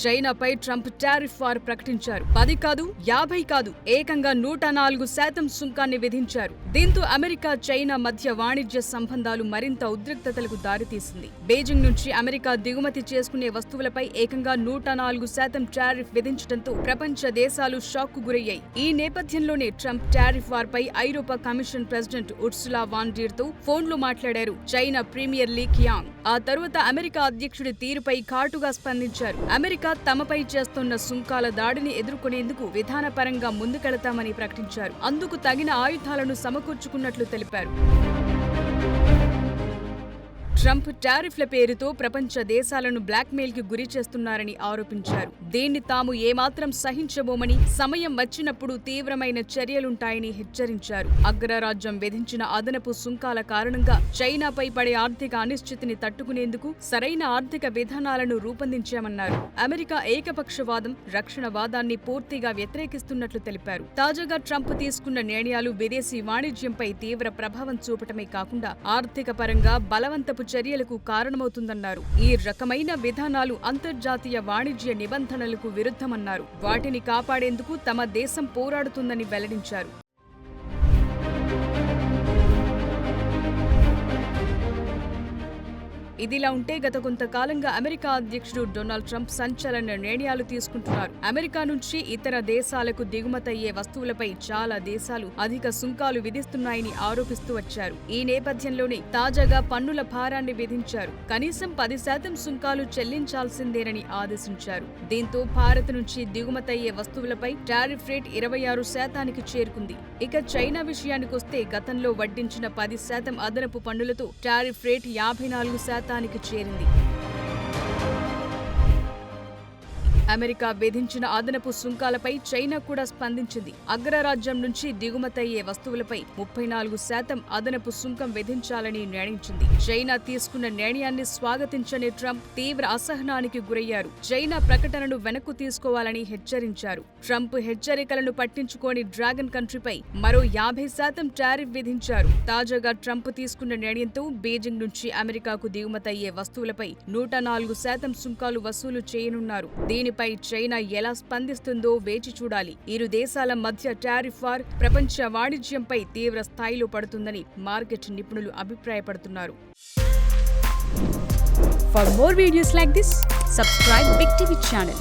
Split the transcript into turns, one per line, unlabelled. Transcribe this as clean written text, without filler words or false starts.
చైనాపై Trump tariff war ప్రకటించారు. 10 కాదు, 50 కాదు, ఏకంగా 104% సుంకాన్ని విధించారు. దీంతో అమెరికా, చైనా మధ్య వాణిజ్య సంబంధాలు మరింత ఉద్రిక్తతలకు దారితీసింది. బీజింగ్ నుంచి అమెరికా దిగుమతి చేసుకునే వస్తువులపై ఏకంగా 104% టారిఫ్ విధించడంతో ప్రపంచ దేశాలు షాక్కు గురయ్యాయి. ఈ నేపథ్యంలోనే ట్రంప్ టారిఫ్ వార్ పై ఐరోపా commission president Ursula van der తో ఫోన్లో మాట్లాడారు చైనా ప్రీమియర్ లీ కియాంగ్. ఆ తరువాత అమెరికా అధ్యక్షుడి తీరుపై ఘాటుగా స్పందించారు. అమెరికా తమపై చేస్తున్న సుంకాల దాడిని ఎదుర్కొనేందుకు విధానపరంగా ముందుకెళతామని ప్రకటించారు. అందుకు తగిన ఆయుధాలను సమకూర్చుకున్నట్లు తెలిపారు. ట్రంప్ టారిఫ్ల పేరుతో ప్రపంచ దేశాలను బ్లాక్మెయిల్ కి గురి చేస్తున్నారని ఆరోపించారు. దీన్ని తాము ఏమాత్రం సహించబోమని, సమయం వచ్చినప్పుడు తీవ్రమైన చర్యలుంటాయని హెచ్చరించారు. అగ్రరాజ్యం విధించిన అదనపు సుంకాల కారణంగా చైనాపై పడే ఆర్థిక అనిశ్చితిని తట్టుకునేందుకు సరైన ఆర్థిక విధానాలను రూపొందించామన్నారు. అమెరికా ఏకపక్షవాదం, రక్షణవాదాన్ని పూర్తిగా వ్యతిరేకిస్తున్నట్లు తెలిపారు. తాజాగా ట్రంప్ తీసుకున్న నిర్ణయాలు విదేశీ వాణిజ్యంపై తీవ్ర ప్రభావం చూపటమే కాకుండా ఆర్థిక పరంగా బలవంతపు చర్యలకు కారణమవుతుందన్నారు. ఈ రకమైన విధానాలు అంతర్జాతీయ వాణిజ్య నిబంధనలకు విరుద్ధమన్నారు. వాటిని కాపాడేందుకు తమ దేశం పోరాడుతుందని వెల్లడించారు. ఇదిలా ఉంటే గత కొంతకాలంగా అమెరికా అధ్యక్షుడు డొనాల్డ్ ట్రంప్ సంచలన నిర్ణయాలు తీసుకుంటున్నారు. అమెరికా నుంచి ఇతర దేశాలకు దిగుమతయ్యే వస్తువులపై చాలా దేశాలు అధిక సుంకాలు విధిస్తున్నాయని ఆరోపిస్తూ వచ్చారు. ఈ నేపథ్యంలోనే తాజాగా పన్నుల భారాన్ని విధించారు. కనీసం 10% సుంకాలు చెల్లించాల్సిందేనని ఆదేశించారు. దీంతో భారత్ నుంచి దిగుమతయ్యే వస్తువులపై టారిఫ్ రేట్ 26% చేరుకుంది. ఇక చైనా విషయానికొస్తే గతంలో వడ్డించిన 10% అదనపు పన్నులతో టారిఫ్ రేట్ 54% చేరింది. అమెరికా విధించిన అదనపు సుంకాలపై చైనా కూడా స్పందించింది. అగ్రరాజ్యం నుంచి దిగుమతయ్యే వస్తువులపై 34% అదనపు సుంకం విధించాలని నిర్ణయించింది. చైనా తీసుకున్న నిర్ణయాన్ని స్వాగతించని ట్రంప్ తీవ్ర అసహనానికి గురయ్యారు. చైనా ప్రకటనను వెనక్కు తీసుకోవాలని హెచ్చరించారు. ట్రంప్ హెచ్చరికలను పట్టించుకోని డ్రాగన్ కంట్రీపై మరో 50% టారిఫ్ విధించారు. తాజాగా ట్రంప్ తీసుకున్న నిర్ణయంతో బీజింగ్ నుంచి అమెరికాకు దిగుమతయ్యే వస్తువులపై 104% సుంకాలు వసూలు చేయనున్నారు. దీనిపై చైనా ఎలా స్పందిస్తుందో వేచి చూడాలి. ఇరు దేశాల మధ్య టారిఫ్ వార్ ప్రపంచ వాణిజ్యంపై తీవ్ర స్థాయిలో పడుతుందని మార్కెట్ నిపుణులు అభిప్రాయపడుతున్నారు. For more videos like this, subscribe Big TV channel.